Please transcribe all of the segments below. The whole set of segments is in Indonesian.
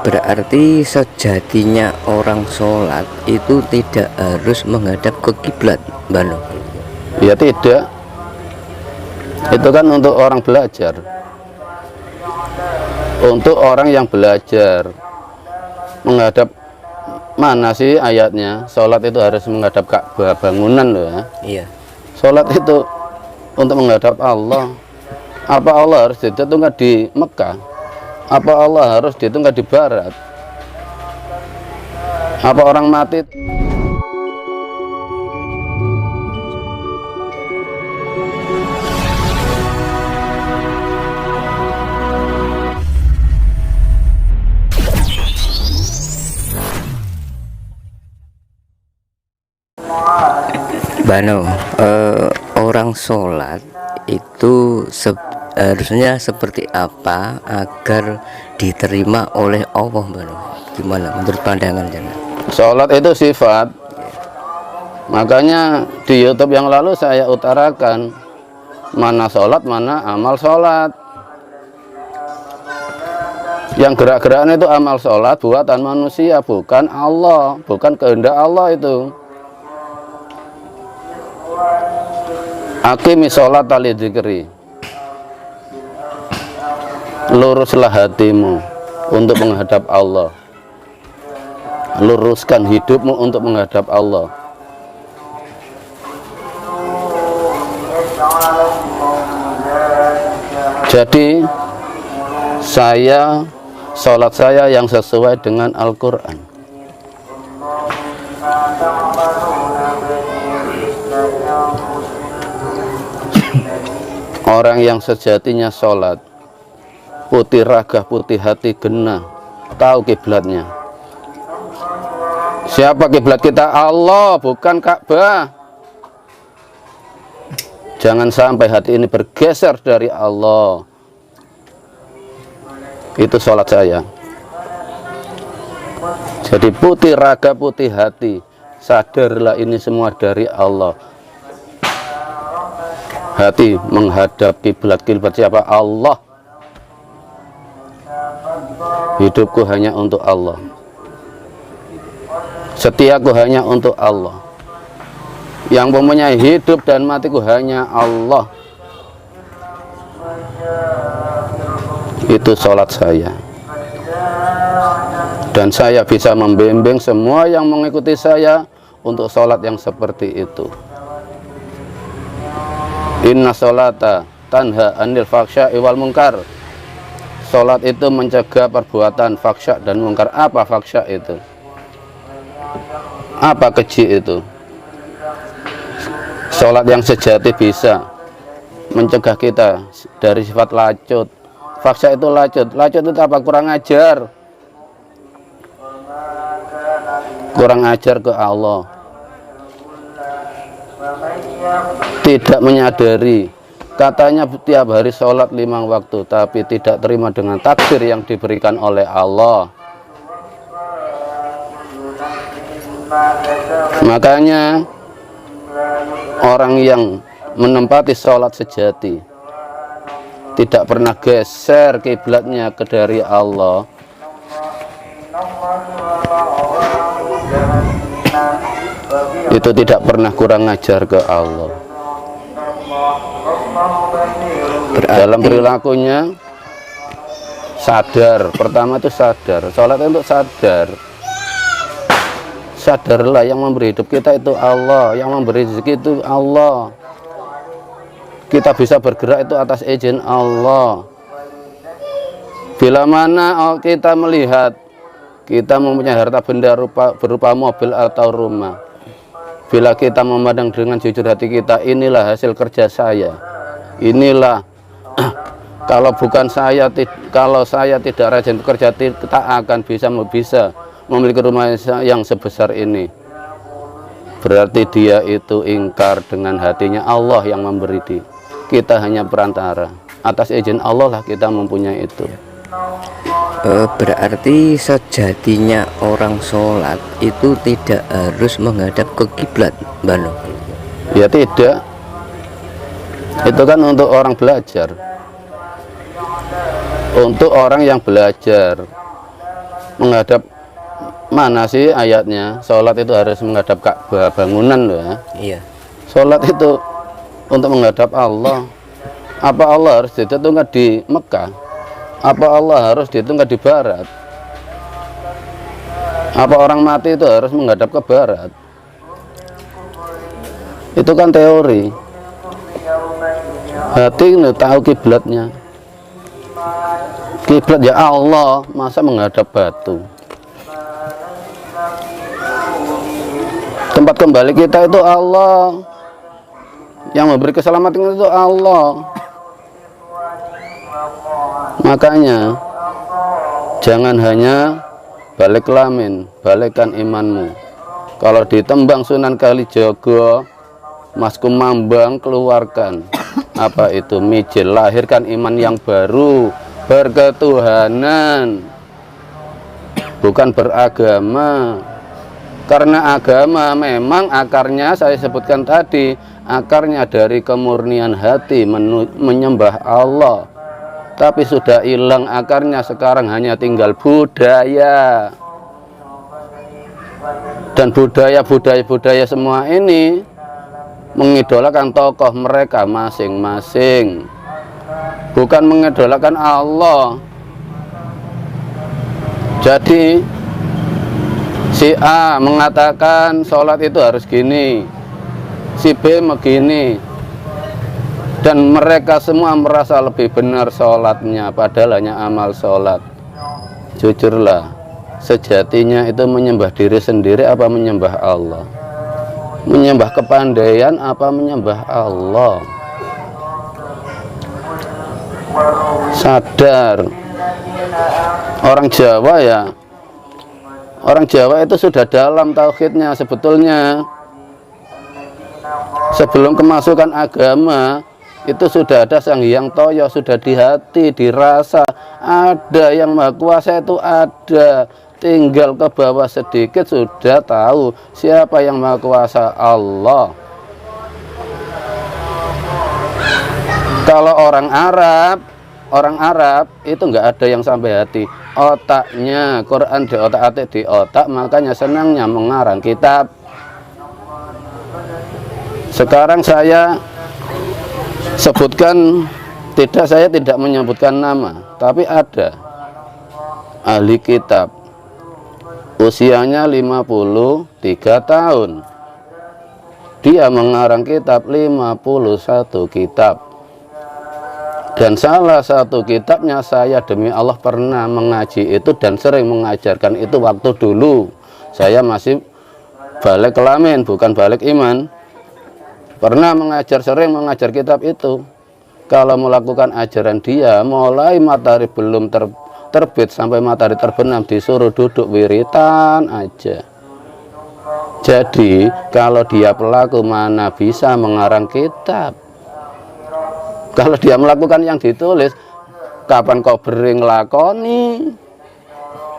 Berarti sejatinya orang sholat itu tidak harus menghadap ke kiblat, Bano? Ya tidak, itu kan untuk orang belajar, untuk orang yang belajar. Menghadap mana sih ayatnya? Sholat itu harus menghadap Ka'bah, bangunan loh ya. Iya. Sholat itu untuk menghadap Allah. Apa Allah harus ditunggu di Mekah? Apa Allah harus ditunggu di Barat? Apa orang mati? Bano, orang sholat itu harusnya seperti apa agar diterima oleh Allah, Bano? Gimana menurut pandangan Jana? Sholat itu sifat. Makanya di YouTube yang lalu saya utarakan mana sholat, mana amal sholat. Yang gerak-gerakan itu amal sholat buatan manusia, bukan Allah, bukan kehendak Allah itu. Aqimi sholat li dzikri. Luruslah hatimu untuk menghadap Allah. Luruskan hidupmu untuk menghadap Allah. Jadi sholat saya yang sesuai dengan Al-Quran. Orang yang sejatinya sholat, putih ragah, putih hati, genah, tahu kiblatnya. Siapa kiblat kita? Allah, bukan Ka'bah. Jangan sampai hati ini bergeser dari Allah. Itu sholat saya. Jadi putih raga, putih hati, sadarlah ini semua dari Allah. Hati menghadap kiblat siapa? Allah. Hidupku hanya untuk Allah. Setiaku hanya untuk Allah. Yang mempunyai hidup dan matiku hanya Allah. Itu sholat saya. Dan saya bisa membimbing semua yang mengikuti saya untuk sholat yang seperti itu. Inna sholata tanha anil faksya'i wal munkar. Sholat itu mencegah perbuatan faksya dan munkar. Apa faksya itu? Apa keji itu? Sholat yang sejati bisa mencegah kita dari sifat lacut. Faksya itu lacut. Lacut itu apa? Kurang ajar. Kurang ajar ke Allah. Tidak menyadari, katanya tiap hari sholat 5 waktu, tapi tidak terima dengan takdir yang diberikan oleh Allah. Makanya orang yang menempati sholat sejati tidak pernah geser kiblatnya ke dari Allah, itu tidak pernah kurang ajar ke Allah. Dalam perilakunya sadar. Pertama itu sadar. Sholat untuk sadar. Sadarlah yang memberi hidup kita itu Allah, yang memberi rezeki itu Allah. Kita bisa bergerak itu atas izin Allah. Bila mana kita melihat kita mempunyai harta benda berupa mobil atau rumah, bila kita memandang dengan jujur hati kita, inilah hasil kerja saya, inilah kalau bukan saya, kalau saya tidak rajin bekerja, kita akan bisa memiliki rumah yang sebesar ini. Berarti dia itu ingkar dengan hatinya. Allah yang memberi kita hanya perantara. Atas izin Allah lah kita mempunyai itu. Berarti sejatinya orang sholat itu tidak harus menghadap ke kiblat, Bano? Ya tidak, itu kan untuk orang belajar. untuk orang yang belajar menghadap mana sih ayatnya? Sholat itu harus menghadap Ka'bah, bangunan loh ya. Iya. Sholat itu untuk menghadap Allah. Apa Allah harus ditentukan di Mekah? Apa Allah harus ditentukan di Barat? Apa orang mati itu harus menghadap ke Barat? Itu kan teori. Hati ini tahu kiblatnya. Kiblat ya Allah, masa menghadap batu? Tempat kembali kita itu Allah. Yang memberi keselamatan itu Allah. Makanya jangan hanya balik kelamin, balikkan imanmu. Kalau ditembang Sunan Kalijaga, Mas Kumambang keluarkan apa itu mijil, lahirkan iman yang baru, berketuhanan, bukan beragama. Karena agama memang akarnya saya sebutkan tadi, akarnya dari kemurnian hati menyembah Allah. Tapi sudah hilang akarnya, sekarang hanya tinggal budaya. Dan budaya semua ini mengidolakan tokoh mereka masing-masing, bukan mengidolakan Allah. Jadi si A mengatakan sholat itu harus gini, si B begini, dan mereka semua merasa lebih benar sholatnya, padahal hanya amal sholat. Jujurlah, sejatinya itu menyembah diri sendiri apa menyembah Allah? Menyembah kepandaian apa menyembah Allah? Sadar. Orang Jawa ya, orang Jawa itu sudah dalam tauhidnya sebetulnya. Sebelum kemasukan agama itu sudah ada Sang Hyang Toyo, sudah di hati, dirasa. Ada yang Maha Kuasa itu ada. Tinggal ke bawah sedikit sudah tahu siapa yang Maha Kuasa, Allah. Kalau orang Arab itu nggak ada yang sampai hati. Otaknya Quran di otak-atik di otak, makanya senangnya mengarang kitab. Sekarang saya sebutkan, saya tidak menyebutkan nama, tapi ada ahli kitab usianya 53 tahun, dia mengarang kitab 51 kitab, dan salah satu kitabnya saya demi Allah pernah mengaji itu dan sering mengajarkan itu waktu dulu saya masih balik kelamin, bukan balik iman. Pernah mengajar, sering mengajar kitab itu. Kalau melakukan ajaran dia, mulai matahari belum terbit sampai matahari terbenam disuruh duduk wiritan aja. Jadi kalau dia pelaku mana bisa mengarang kitab? Kalau dia melakukan yang ditulis, kapan kau bering lakoni?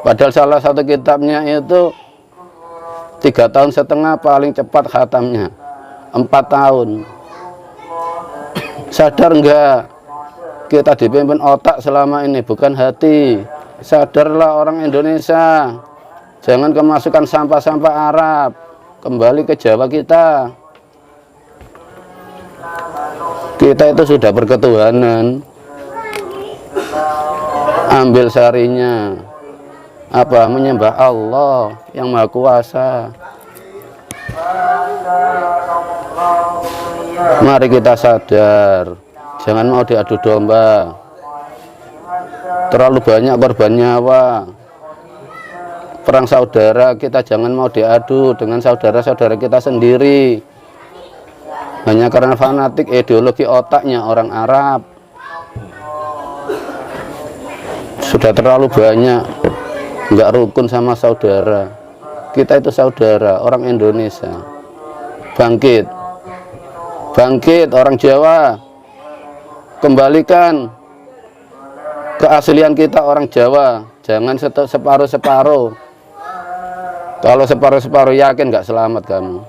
Padahal salah satu kitabnya itu 3,5 tahun paling cepat khatamnya, 4 tahun. Sadar enggak? Kita dipimpin otak selama ini, bukan hati. Sadarlah orang Indonesia. Jangan kemasukan sampah-sampah Arab. Kembali ke Jawa kita. Kita itu sudah berketuhanan. Ambil sarinya. Apa? Menyembah Allah yang Maha Kuasa. Mari kita sadar, jangan mau diadu domba. Terlalu banyak korban nyawa. Perang saudara kita jangan mau diadu dengan saudara-saudara kita sendiri. Hanya karena fanatik ideologi otaknya orang Arab. Sudah terlalu banyak nggak rukun sama saudara. Kita itu saudara, orang Indonesia. Bangkit. Bangkit orang Jawa, kembalikan keaslian kita orang Jawa. Jangan separuh-separuh. Kalau separuh-separuh yakin nggak selamat kamu.